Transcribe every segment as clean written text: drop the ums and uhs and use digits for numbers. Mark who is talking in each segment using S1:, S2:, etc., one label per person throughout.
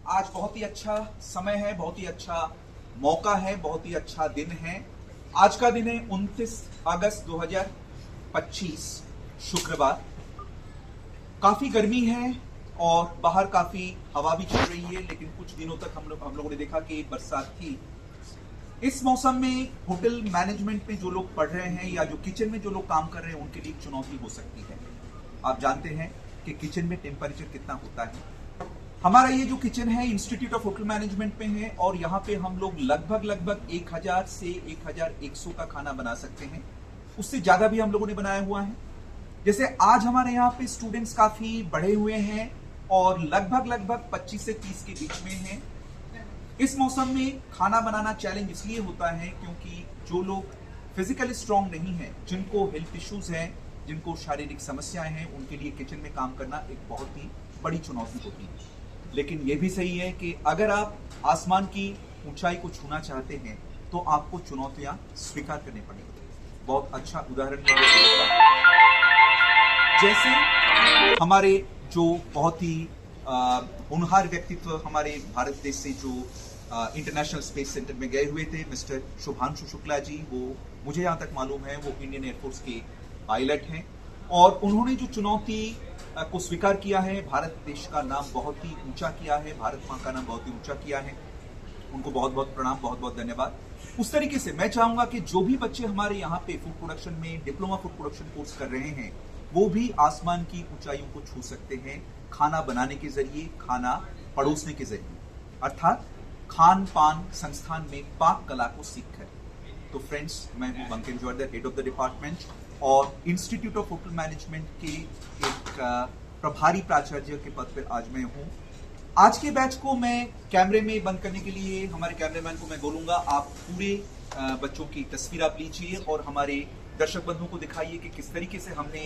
S1: आज बहुत ही अच्छा समय है, बहुत ही अच्छा मौका है, बहुत ही अच्छा दिन है। आज का दिन है 29 अगस्त 2025 शुक्रवार। काफी गर्मी है और बाहर काफी हवा भी चल रही है, लेकिन कुछ दिनों तक हम लोगों ने देखा कि बरसात थी। इस मौसम में होटल मैनेजमेंट में जो लोग पढ़ रहे हैं या जो किचन में जो लोग काम कर रहे हैं उनके लिए एक चुनौती हो सकती है। आप जानते हैं कि किचन में टेम्परेचर कितना होता है। हमारा ये जो किचन है इंस्टीट्यूट ऑफ होटल मैनेजमेंट में है और यहाँ पे हम लोग लगभग 1000 से 1100 का खाना बना सकते हैं। उससे ज्यादा भी हम लोगों ने बनाया हुआ है। जैसे आज हमारे यहाँ पे स्टूडेंट्स काफी बढ़े हुए हैं और लगभग 25 से 30 के बीच में हैं। इस मौसम में खाना बनाना चैलेंज इसलिए होता है क्योंकि जो लोग फिजिकली स्ट्रांग नहीं है, जिनको हेल्थ इश्यूज हैं, जिनको शारीरिक समस्याएं हैं, उनके लिए किचन में काम करना एक बहुत ही बड़ी चुनौती होती है। लेकिन यह भी सही है कि अगर आप आसमान की ऊंचाई को छूना चाहते हैं तो आपको चुनौतियां स्वीकार करनी पड़ेगी। बहुत अच्छा उदाहरण है, जैसे हमारे जो बहुत ही होनहार व्यक्तित्व हमारे भारत देश से जो इंटरनेशनल स्पेस सेंटर में गए हुए थे, मिस्टर शुभांशु शुक्ला जी, वो मुझे जहां तक मालूम है वो इंडियन एयरफोर्स के पायलट हैं और उन्होंने जो चुनौती को स्वीकार किया है, भारत देश का नाम बहुत ही ऊंचा किया है, भारत मां का नाम बहुत ही ऊंचा किया है। उनको बहुत बहुत प्रणाम, बहुत बहुत धन्यवाद। उस तरीके से मैं चाहूंगा कि जो भी बच्चे हमारे यहाँ पे फूड प्रोडक्शन में डिप्लोमा फूड प्रोडक्शन कोर्स कर रहे हैं वो भी आसमान की ऊंचाइयों को छू सकते हैं खाना बनाने के जरिए, खाना परोसने के जरिए, अर्थात खान पान संस्थान में पाक कला को सीखकर। तो फ्रेंड्स, मैं हूं Bankim Jawahar, head of the department और इंस्टीट्यूट ऑफ होटल मैनेजमेंट के एक प्रभारी प्राचार्य के पद पर आज मैं हूं। आज के बैच को मैं कैमरे में बंद करने के लिए हमारे कैमरामैन को मैं बोलूंगा, आप पूरे बच्चों की तस्वीर आप लीजिए और हमारे दर्शक बंधुओं को दिखाइए कि किस तरीके से हमने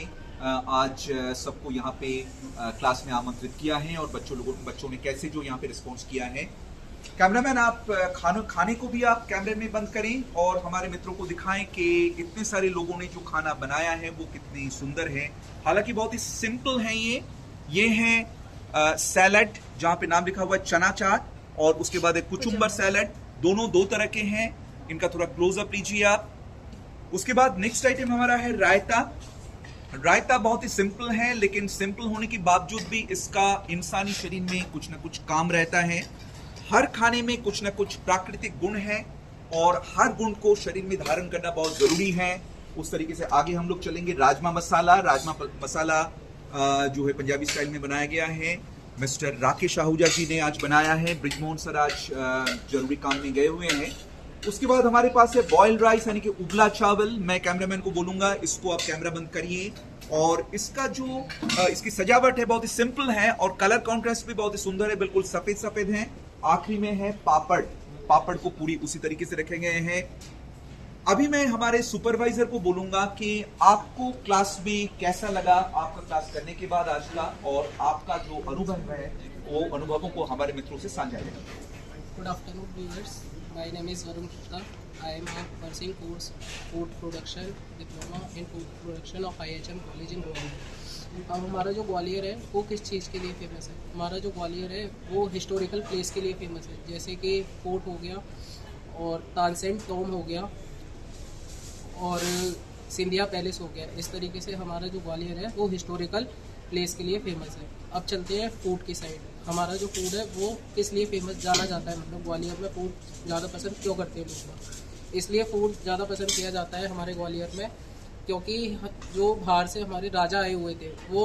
S1: आज सबको यहाँ पे क्लास में आमंत्रित किया है और बच्चों ने कैसे जो यहाँ पे रिस्पॉन्स किया है। कैमरामैन, आप खाने को भी आप कैमरे में बंद करें और हमारे मित्रों को दिखाएं कि इतने सारे लोगों ने जो खाना बनाया है वो कितनी सुंदर है। हालांकि बहुत ही सिंपल है ये है सैलड, जहां पे नाम लिखा हुआ है चना चाट, और उसके बाद एक कुचुम्बर सैलड, दोनों दो तरह के हैं। इनका थोड़ा क्लोजअप लीजिए आप। उसके बाद नेक्स्ट आइटम हमारा है रायता। रायता बहुत ही सिंपल है, लेकिन सिंपल होने के बावजूद भी इसका इंसानी शरीर में कुछ ना कुछ काम रहता है। हर खाने में कुछ ना कुछ प्राकृतिक गुण है और हर गुण को शरीर में धारण करना बहुत जरूरी है। उस तरीके से आगे हम लोग चलेंगे। राजमा मसाला जो है पंजाबी स्टाइल में बनाया गया है। मिस्टर राकेश आहूजा जी ने आज बनाया है। ब्रिजमोहन सर आज जरूरी काम में गए हुए हैं। उसके बाद हमारे पास है बॉइल्ड राइस, यानी कि उबला चावल। मैं कैमरामैन को बोलूंगा इसको आप कैमरा बंद करिए। और इसका जो इसकी सजावट है बहुत ही सिंपल है और कलर कॉन्ट्रास्ट भी बहुत ही सुंदर है, बिल्कुल सफेद है। आखिरी में है पापड़ को पूरी उसी तरीके से रखे गए हैं। अभी मैं हमारे सुपरवाइजर को बोलूंगा कि आपको क्लास में कैसा लगा, आपका क्लास करने के बाद आज का, और आपका जो अनुभव है वो अनुभवों को हमारे मित्रों से साझा करें।
S2: Good afternoon viewers, my name is Varun Gupta. I am pursuing course food production, diploma in food production of IHM college in Gwalior. अब हमारा जो ग्वालियर है वो किस चीज़ के लिए फेमस है? हमारा जो ग्वालियर है वो हिस्टोरिकल प्लेस के लिए फेमस है, जैसे कि फोर्ट हो गया और तानसेन टॉम हो गया और सिंधिया पैलेस हो गया। इस तरीके से हमारा जो ग्वालियर है वो हिस्टोरिकल प्लेस के लिए फेमस है। अब चलते हैं फूड की साइड। हमारा जो फूड है वो किस लिए फेमस जाना जाता है, मतलब ग्वालियर में फूड ज़्यादा पसंद क्यों करते हैं लोग? इसलिए फूड ज़्यादा पसंद किया जाता है हमारे ग्वालियर में क्योंकि जो बाहर से हमारे राजा आए हुए थे वो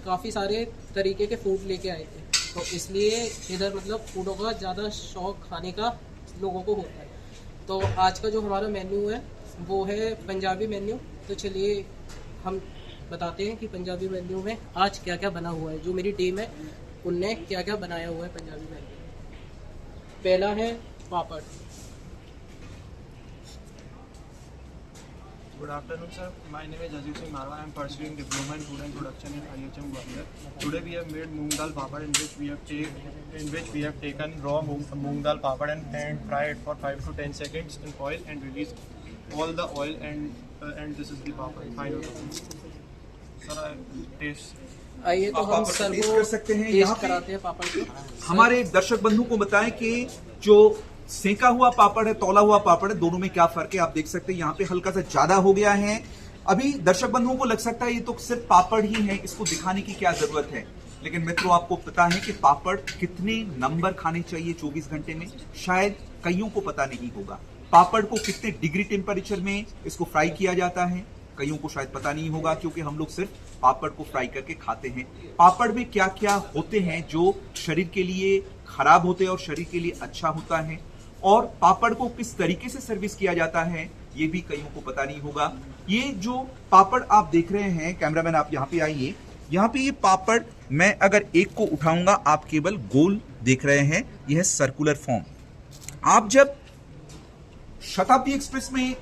S2: काफ़ी सारे तरीके के फूड लेके आए थे, तो इसलिए इधर मतलब फूडों का ज़्यादा शौक खाने का लोगों को होता है। तो आज का जो हमारा मेन्यू है वो है पंजाबी मेन्यू। तो चलिए हम बताते हैं कि पंजाबी मेन्यू में आज क्या क्या बना हुआ है। जो मेरी टीम है उनने क्या क्या बनाया हुआ है पंजाबी मेन्यू। पहला है पापड़।
S3: Good afternoon, sir. My name is Ajit Singh Marwa. I am pursuing diploma in food and production in IHM Gwalior. Today we have made moong dal papad, in which we have taken raw moong dal papad and fry it for 5 to 10 seconds in oil and release all the oil and this is the papad. Final. Sir, I taste
S2: आइए तो
S1: आप
S2: हम
S1: पापड़
S2: sir
S1: test
S2: को
S1: कर सकते हैं।
S2: Test
S1: यहाँ पे
S2: कराते हैं पापड़ को।
S1: हमारे दर्शक बंधु को बताएं कि जो सेका हुआ पापड़ है, तौला हुआ पापड़ है, दोनों में क्या फर्क है। आप देख सकते हैं यहाँ पे हल्का सा ज्यादा हो गया है। अभी दर्शक बंधुओं को लग सकता है ये तो सिर्फ पापड़ ही है, इसको दिखाने की क्या जरूरत है। लेकिन मित्रों, आपको पता है कि पापड़ कितने नंबर खाने चाहिए 24 घंटे में, शायद कईयों को पता नहीं होगा। पापड़ को कितने डिग्री टेम्परेचर में इसको फ्राई किया जाता है, कईयों को शायद पता नहीं होगा, क्योंकि हम लोग सिर्फ पापड़ को फ्राई करके खाते हैं। पापड़ में क्या क्या होते हैं जो शरीर के लिए खराब होते हैं और शरीर के लिए अच्छा होता है, और पापड़ को किस तरीके से सर्विस किया जाता है, ये भी कईयों को पता नहीं होगा। ये जो पापड़ आप देख रहे हैं, कैमरामैन आप यहाँ पे आइए, यहाँ पे ये पापड़ मैं अगर एक को उठाऊंगा, आप केवल गोल देख रहे हैं, यह है सर्कुलर फॉर्म। आप जब शताब्दी एक्सप्रेस में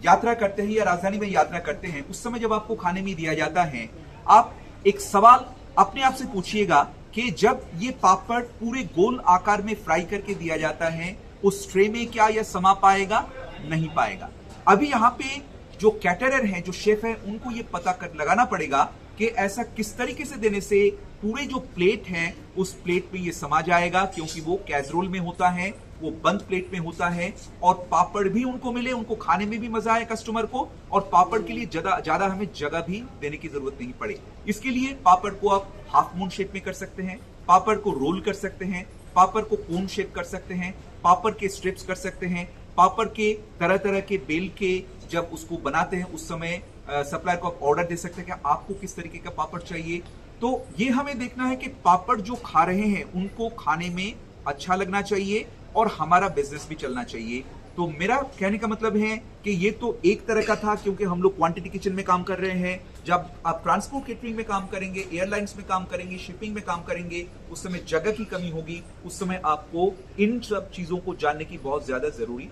S1: यात्रा करते हैं या राजधानी में यात्रा करते हैं, उस समय जब आपको खाने में दिया जाता है, आप एक सवाल अपने आप से पूछिएगा कि जब ये पापड़ पूरे गोल आकार में फ्राई करके दिया जाता है, उस ट्रे में क्या यह समा पाएगा? नहीं पाएगा। अभी यहाँ पे जो कैटरर हैं, जो शेफ हैं, उनको ये पता कर लगाना पड़ेगा कि ऐसा किस तरीके से देने से पूरे जो प्लेट है उस प्लेट में ये समा जाएगा, क्योंकि वो कैसरोल में होता है, वो बंद प्लेट में होता है, और पापड़ भी उनको मिले, उनको खाने में भी मजा आए कस्टमर को, और पापड़ के लिए ज्यादा हमें जगह भी देने की जरूरत नहीं पड़े। इसके लिए पापड़ को आप हाफ मून शेप में कर सकते हैं, पापड़ को रोल कर सकते हैं, पापड़ को कोन शेप कर सकते हैं, पापड़ के स्ट्रिप्स कर सकते हैं, पापड़ के तरह तरह के बेल के जब उसको बनाते हैं उस समय सप्लायर को आप ऑर्डर दे सकते हैं कि आपको किस तरीके का पापड़ चाहिए। तो ये हमें देखना है कि पापड़ जो खा रहे हैं उनको खाने में अच्छा लगना चाहिए और हमारा बिजनेस भी चलना चाहिए। तो मेरा कहने का मतलब है कि ये तो एक तरह का था, क्योंकि हम लोग क्वांटिटी किचन में काम कर रहे हैं। जब आप ट्रांसपोर्ट केटरिंग में काम करेंगे, एयरलाइंस में काम करेंगे, शिपिंग में काम करेंगे, उस समय जगह की कमी होगी, उस समय आपको इन सब चीजों को जानने की बहुत ज्यादा जरूरी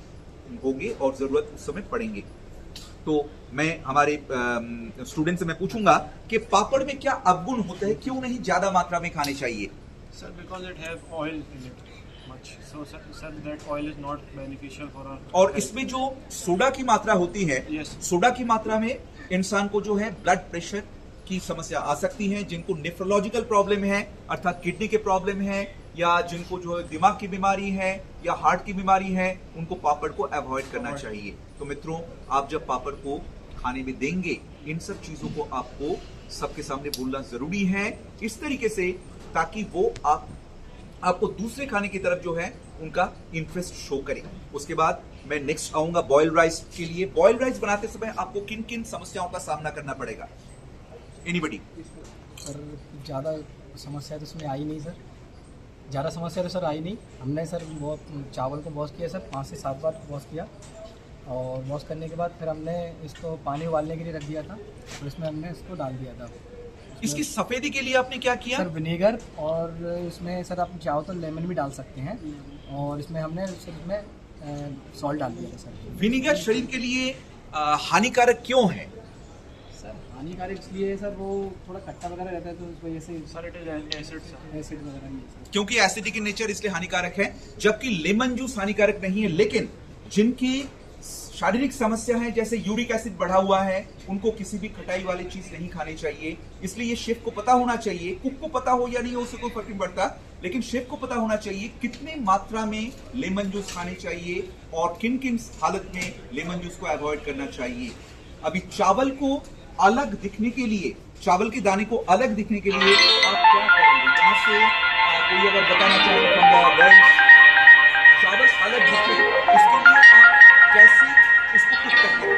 S1: होगी और जरूरत उस समय पड़ेंगे। तो मैं हमारे स्टूडेंट से मैं पूछूंगा कि पापड़ में क्या अवगुण होते हैं, क्यों नहीं ज्यादा मात्रा में खाने चाहिए?
S3: Sir, because it have oil in it much, so sir that oil is not beneficial for our
S1: और
S3: health.
S1: इसमें जो सोडा की मात्रा होती है,
S3: Yes.
S1: सोडा की मात्रा में इंसान को जो है ब्लड प्रेशर की समस्या आ सकती है। जिनको नेफ्रोलॉजिकल प्रॉब्लम है, अर्थात किडनी के प्रॉब्लम है, या जिनको जो है दिमाग की बीमारी है या हार्ट की बीमारी है, उनको पापड़ को अवॉइड करना चाहिए। तो मित्रों, आप जब पापड़ को खाने में देंगे, इन सब चीजों को आपको सबके सामने बोलना जरूरी है, इस तरीके से, ताकि वो आपको दूसरे खाने की तरफ जो है उनका इंटरेस्ट शो करे। उसके बाद मैं नेक्स्ट आऊंगा बॉइल्ड राइस के लिए। बॉइल्ड राइस बनाते समय आपको किन किन समस्याओं का सामना करना पड़ेगा? एनीबडी?
S4: सर ज़्यादा समस्या तो इसमें आई नहीं सर, ज़्यादा समस्या तो सर आई नहीं। हमने सर बहुत चावल को वॉश किया सर, 5 से 7 बार वॉश किया, और वॉश करने के बाद फिर हमने इसको पानी उबालने के लिए रख दिया था, और इसमें हमने इसको डाल दिया था।
S1: इसकी सफेदी के लिए आपने क्या किया?
S4: सर विनेगर, और इसमें सर आप चाहो तो लेमन भी डाल सकते हैं, और इसमें हमने सर इसमें सॉल्ट डाल दिया था सर।
S1: विनेगर शरीर के लिए हानिकारक क्यों है?
S4: सर हानिकारक इसलिए सर वो थोड़ा खट्टा वगैरह रहता है, तो उस वजह से
S3: Sir, it is acid, sir.
S4: Acid वगैरह नहीं है सर।
S1: क्योंकि एसिडिक इन नेचर इसलिए हानिकारक है, जबकि लेमन जूस हानिकारक नहीं है। लेकिन जिनकी शारीरिक समस्या है, जैसे यूरिक एसिड बढ़ा हुआ है, उनको किसी भी खटाई वाली चीज नहीं खानी चाहिए। इसलिए शेफ को पता होना चाहिए, कुक को पता हो या नहीं हो उससे कोई फर्क नहीं पड़ता, लेकिन शेफ को पता होना चाहिए कितने मात्रा में लेमन जूस खाने चाहिए और किन किन हालत में लेमन जूस को अवॉइड करना चाहिए। अभी चावल को अलग दिखने के लिए, चावल के दाने को अलग दिखने के लिए आप क्या करेंगे? यहाँ से कोई अगर बताना चाहे चावल अलग दिखे, उसके लिए आप कैसे इसको कुक करेंगे?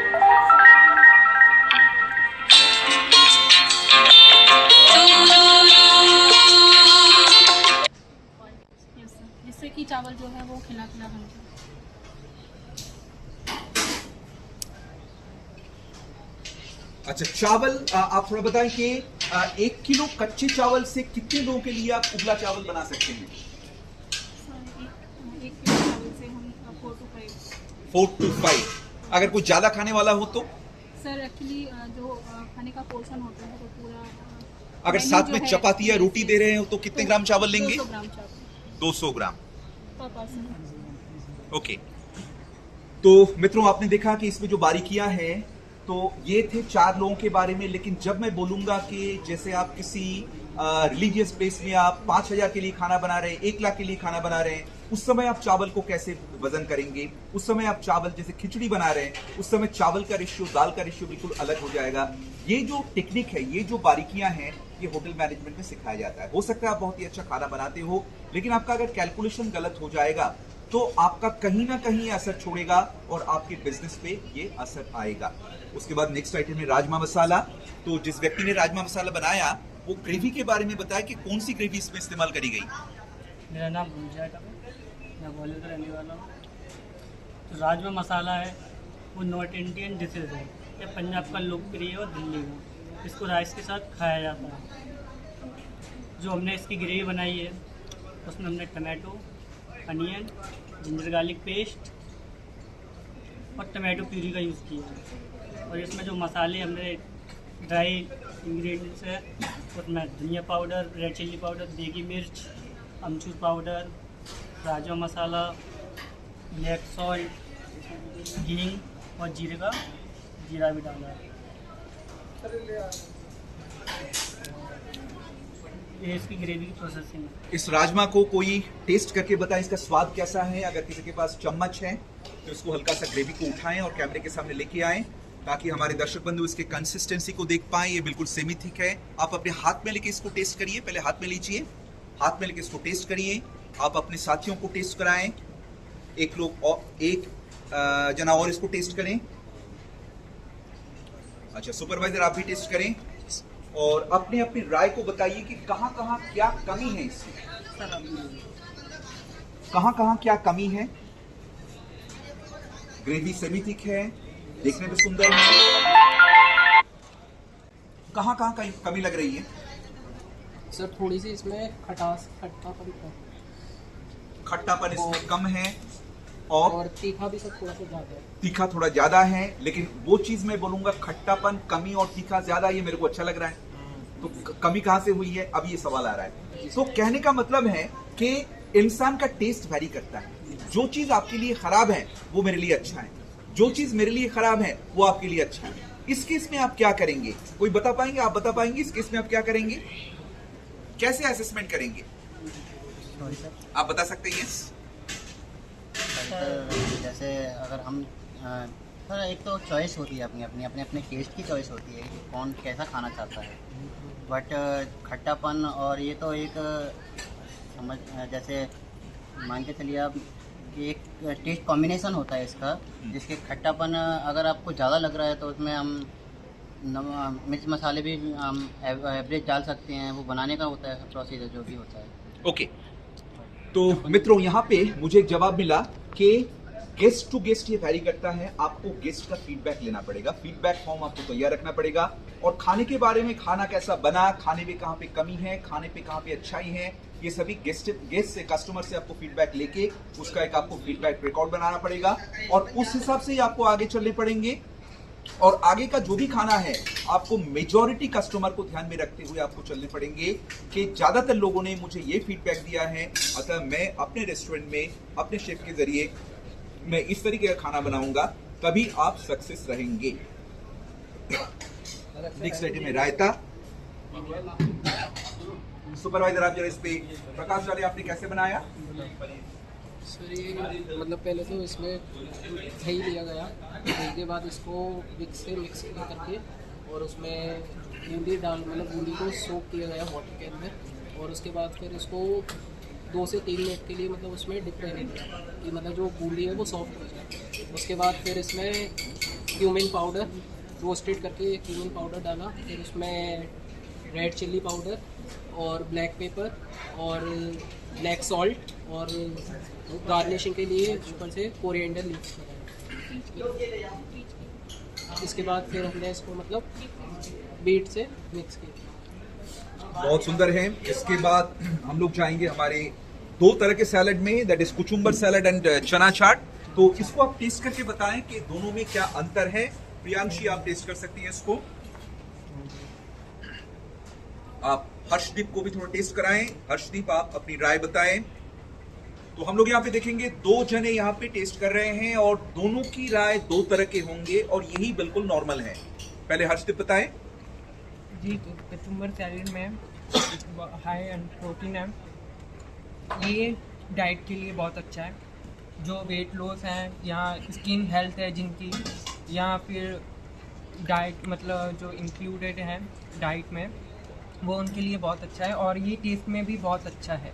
S5: जिससे कि चावल जो है वो खिला खिला बन जाए।
S1: अच्छा, चावल आप थोड़ा बताएं कि 1 किलो कच्चे चावल से कितने लोगों के लिए आप उबला चावल बना सकते हैं?
S5: एक किलो चावल से हम 4 to 5।
S1: 4 to 5। अगर कोई ज्यादा खाने वाला हो तो?
S5: सर एक्चुअली जो खाने का पोर्शन होता है वो पूरा
S1: अगर
S5: मेन्यू
S1: साथ
S5: जो
S1: में
S5: है,
S1: चपाती या रोटी दे रहे हो तो कितने ग्राम चावल लेंगे?
S5: 200 ग्राम चावल
S1: 200 ग्राम।
S5: पर पर्सन।
S1: ओके। तो मित्रों, आपने देखा कि इसमें जो बारीकियां हैं, तो ये थे 4 लोगों के बारे में। लेकिन जब मैं बोलूंगा कि जैसे आप किसी रिलीजियस प्लेस में आप 5,000 के लिए खाना बना रहे हैं, 1 लाख के लिए खाना बना रहे हैं, उस समय आप चावल को कैसे वजन करेंगे? उस समय आप चावल जैसे खिचड़ी बना रहे हैं, उस समय चावल का रेशियो, दाल का रेशियो बिल्कुल अलग हो जाएगा। ये जो टेक्निक है, ये जो बारीकियां हैं, ये होटल मैनेजमेंट में सिखाया जाता है। हो सकता है आप बहुत ही अच्छा खाना बनाते हो, लेकिन आपका अगर कैलकुलेशन गलत हो जाएगा तो आपका कहीं ना कहीं असर छोड़ेगा और आपके बिजनेस पे ये असर आएगा। उसके बाद नेक्स्ट आइटम है राजमा मसाला। तो जिस व्यक्ति ने राजमा मसाला बनाया वो ग्रेवी के बारे में बताया कि कौन सी ग्रेवी इसमें इस्तेमाल करी गई।
S6: मेरा नाम गुंजा है, मैं ग्वालियर का रहने वाला हूँ। तो राजमा मसाला है वो नॉर्थ इंडियन डिशेज है, ये पंजाब का लोकप्रिय और दिल्ली का, इसको राइस के साथ खाया जाता है। जो हमने इसकी ग्रेवी बनाई है उसमें हमने tomato, onion, ginger garlic paste और टमाटो प्यूरी का यूज़ किया है। और इसमें जो मसाले हमने ड्राई इंग्रेडिएंट्स है उसमें धनिया पाउडर, रेड चिल्ली पाउडर, देगी मिर्च, अमचूर powder, rajma masala, black salt, हींग और जीरा भी डाला है। ये इसकी ग्रेवी की प्रोसेसिंग है।
S1: इस राजमा को कोई टेस्ट करके बताए इसका स्वाद कैसा है। अगर किसी के पास चम्मच है तो इसको हल्का सा ग्रेवी को उठाएं और कैमरे के सामने लेके आएं ताकि हमारे दर्शक बंधु इसके कंसिस्टेंसी को देख पाएं। ये बिल्कुल सेमी थिक है। आप अपने हाथ में लेके इसको टेस्ट करिए, पहले हाथ में लीजिए, हाथ में लेके इसको टेस्ट करिए। आप अपने साथियों को टेस्ट कराएं, एक जना और इसको टेस्ट करें। अच्छा, सुपरवाइजर आप भी टेस्ट करें और अपनी अपनी राय को बताइए कि कहां कहां क्या कमी है इसमें, कहां कहां क्या कमी है। ग्रेवी सेमी थिक है, देखने में सुंदर है, कहां कहां कमी लग रही है?
S2: सर थोड़ी सी इसमें
S1: खट्टापन इसमें कम है और
S2: तीखा भी सब थोड़ा सा ज़्यादा है।
S1: तीखा थोड़ा ज्यादा है, लेकिन वो चीज मैं बोलूंगा खट्टापन कमी और तीखा ज्यादा, ये मेरे को अच्छा लग रहा है। तो कमी कहां से हुई है, अब ये सवाल आ रहा है। तो कहने का मतलब है कि इंसान का टेस्ट वैरी करता है। जो चीज आपके लिए खराब है वो मेरे लिए अच्छा है, जो चीज मेरे लिए खराब है वो आपके लिए अच्छा है। इस केस में आप क्या करेंगे, कोई बता पाएंगे? आप बता पाएंगे इस केस में आप क्या करेंगे, कैसे असेसमेंट करेंगे? आप बता सकते हैं?
S7: जैसे अगर हम सर, एक तो चॉइस होती है अपने टेस्ट की चॉइस होती है कि कौन कैसा खाना चाहता है। बट खट्टापन और ये तो एक समझ, जैसे मान के चलिए आप कि एक टेस्ट कॉम्बिनेशन होता है इसका, जिसके खट्टापन अगर आपको ज़्यादा लग रहा है तो उसमें हम मिर्च मसाले भी हम एवरेज डाल सकते हैं। वो बनाने का होता है प्रोसीजर जो भी होता है।
S1: ओके, तो मित्रों यहाँ पे मुझे एक जवाब मिला कि गेस्ट टू गेस्ट ये वैरी करता है। आपको गेस्ट का फीडबैक लेना पड़ेगा, फीडबैक फॉर्म आपको तैयार रखना पड़ेगा और खाने के बारे में, खाना कैसा बना, खाने में कहाँ पे कमी है, खाने पे कहाँ पे अच्छाई है, ये सभी गेस्ट से, कस्टमर से आपको फीडबैक लेके उसका एक आपको फीडबैक रिकॉर्ड बनाना पड़ेगा और उस हिसाब से ही आपको आगे चलने पड़ेंगे। और आगे का जो भी खाना है आपको मेजॉरिटी कस्टमर को ध्यान में रखते हुए आपको चलने पड़ेंगे कि ज्यादातर लोगों ने मुझे ये फीडबैक दिया है, अतः मैं अपने रेस्टोरेंट में अपने शेफ के जरिए मैं इस तरीके का खाना बनाऊंगा, तभी आप सक्सेस रहेंगे। नेक्स्ट आइटम है रायता। सुपरवाइजर आप जरा इस पे प्रकाश डालें, आपने कैसे बनाया?
S2: सर ये मतलब पहले तो इसमें दही लिया गया, दही के बाद इसको मिक्स करके और उसमें बूंदी मतलब बूंदी को सोक किया गया वाटर के अंदर और उसके बाद फिर इसको 2 से 3 मिनट के लिए मतलब उसमें डिप रहने दिया कि मतलब जो बूंदी है वो सॉफ्ट हो जाए। उसके बाद फिर इसमें क्यूमिन पाउडर रोस्टेड करके क्यूमिन पाउडर डाला, फिर उसमें रेड चिल्ली पाउडर और ब्लैक पेपर और ब्लैक सॉल्ट और गार्निशिंग के लिए ऊपर से कोरिएंडर लीव्स लगाया। इसके बाद फिर हमने इसको मतलब बीट से मिक्स किया।
S1: बहुत सुंदर है। इसके बाद हम लोग जाएंगे हमारे 2 तरह के सैलड में, दैट इज कुचुम्बर सैलड एंड चना चाट। तो इसको आप टेस्ट करके बताएं कि दोनों में क्या अंतर है। प्रियांशी आप टेस्ट कर सकती हैं इसको। आप हर्षदीप को भी थोड़ा टेस्ट कराएं। हर्षदीप आप अपनी राय बताएं। तो हम लोग यहाँ पे देखेंगे 2 जने यहाँ पे टेस्ट कर रहे हैं और दोनों की राय 2 तरह के होंगे और यही बिल्कुल नॉर्मल है। पहले हर्षदीप बताएं।
S8: जी, तो कचुम्बर सैलेड में हाई एंड प्रोटीन है। ये डाइट के लिए बहुत अच्छा है। जो वेट लॉस हैं या स्किन हेल्थ है जिनकी, या फिर डाइट मतलब जो इंक्लूडेड है डाइट में, वो उनके लिए बहुत अच्छा है। और ये टेस्ट में भी बहुत अच्छा है।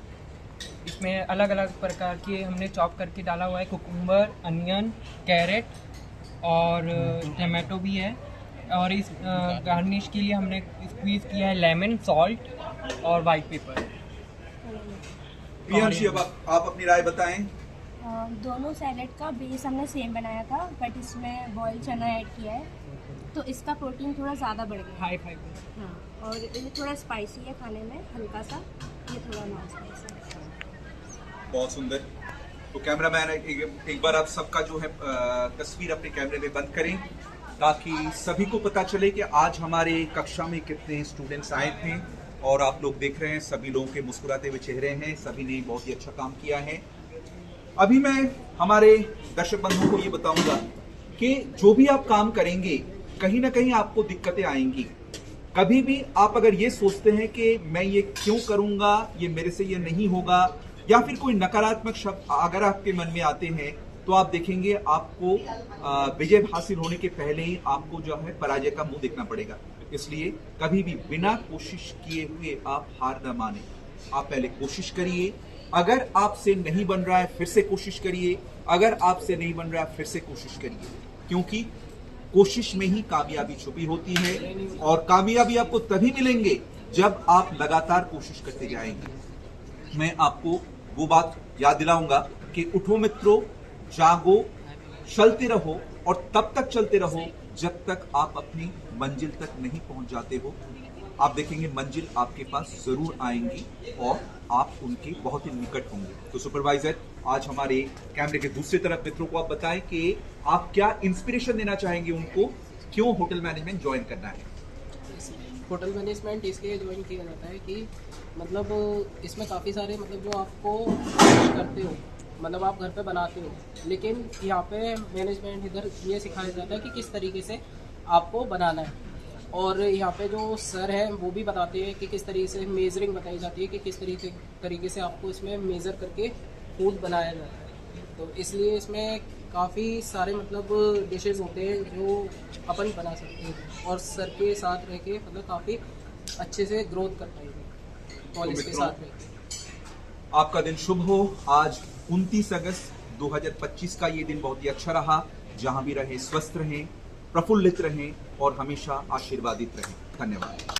S8: इसमें अलग अलग प्रकार के हमने चॉप करके डाला हुआ है, कुकुम्बर, अनियन, कैरेट और टमाटो भी है। और इस गार्निश के लिए हमने स्क्वीज़ किया है लेमन, सॉल्ट और वाइट पेपर।
S1: प्रियांशी, अब आप अपनी राय बताएं।
S9: दोनों सैलेड का बेस हमने सेम बनाया था, बट इसमें बॉयल चना ऐड किया है, तो इसका प्रोटीन थोड़ा ज़्यादा बढ़ गया है।
S8: High fibre.
S9: हाँ, और ये थोड़ा स्पाइसी है खाने में, हल्का सा। ये थोड़ा नॉन स्पाइसी है।
S1: बहुत सुंदर। तो कैमरामैन एक बार आप सबका जो है तस्वीर अपने कैमरे में बंद करें, ताकि सभी को पता चले कि आज हमारे कक्षा में कितने स्टूडेंट्स आए थे। और आप लोग देख रहे हैं सभी लोगों के मुस्कुराते हुए चेहरे हैं, सभी ने बहुत ही अच्छा काम किया है। अभी मैं हमारे दर्शक बंधुओं को ये बताऊंगा कि जो भी आप काम करेंगे कहीं ना कहीं आपको दिक्कतें आएंगी। कभी भी आप अगर ये सोचते हैं कि मैं ये क्यों करूंगा, ये मेरे से ये नहीं होगा, या फिर कोई नकारात्मक शब्द अगर आपके मन में आते हैं, तो आप देखेंगे आपको विजय हासिल होने के पहले ही आपको जो है पराजय का मुंह देखना पड़ेगा। इसलिए कभी भी बिना कोशिश किए हुए आप हार न माने। आप पहले कोशिश करिए, अगर आपसे नहीं बन रहा है फिर से कोशिश करिए, अगर आपसे नहीं बन रहा है फिर से कोशिश करिए, क्योंकि कोशिश में ही कामयाबी छुपी होती है। और कामयाबी आपको तभी मिलेंगे जब आप लगातार कोशिश करते जाएंगे। मैं आपको वो बात याद दिलाऊंगा कि उठो मित्रों, जागो, चलते रहो, और तब तक चलते रहो जब तक आप अपनी मंजिल तक नहीं पहुंच जाते हो। आप देखेंगे मंजिल आपके पास जरूर आएंगी और आप उनके बहुत ही निकट होंगे। तो सुपरवाइजर, आज हमारे कैमरे के दूसरी तरफ मित्रों को आप बताएं कि आप क्या इंस्पिरेशन देना चाहेंगे उनको, क्यों होटल मैनेजमेंट ज्वाइन करना है?
S2: होटल मैनेजमेंट इसलिए ज्वाइन किया जाता है कि मतलब इसमें काफ़ी सारे मतलब जो आपको करते हो, मतलब आप घर पे बनाते हो, लेकिन यहाँ पे मैनेजमेंट इधर ये सिखाया जाता है कि किस तरीके से आपको बनाना है। और यहाँ पे जो सर हैं वो भी बताते हैं कि किस तरीके से मेजरिंग बताई जाती है कि किस तरीके से आपको इसमें मेज़र करके फूड बनाया जाता है। तो इसलिए इसमें काफ़ी सारे मतलब डिशेस होते हैं जो अपन बना सकते हैं, और सर के साथ रह के मतलब काफ़ी अच्छे से ग्रोथ कर पाएंगे कॉलेज के साथ में।
S1: आपका दिन शुभ हो। आज 29 अगस्त 2025 का ये दिन बहुत ही अच्छा रहा। जहां भी रहें स्वस्थ रहें, प्रफुल्लित रहें और हमेशा आशीर्वादित रहें। धन्यवाद।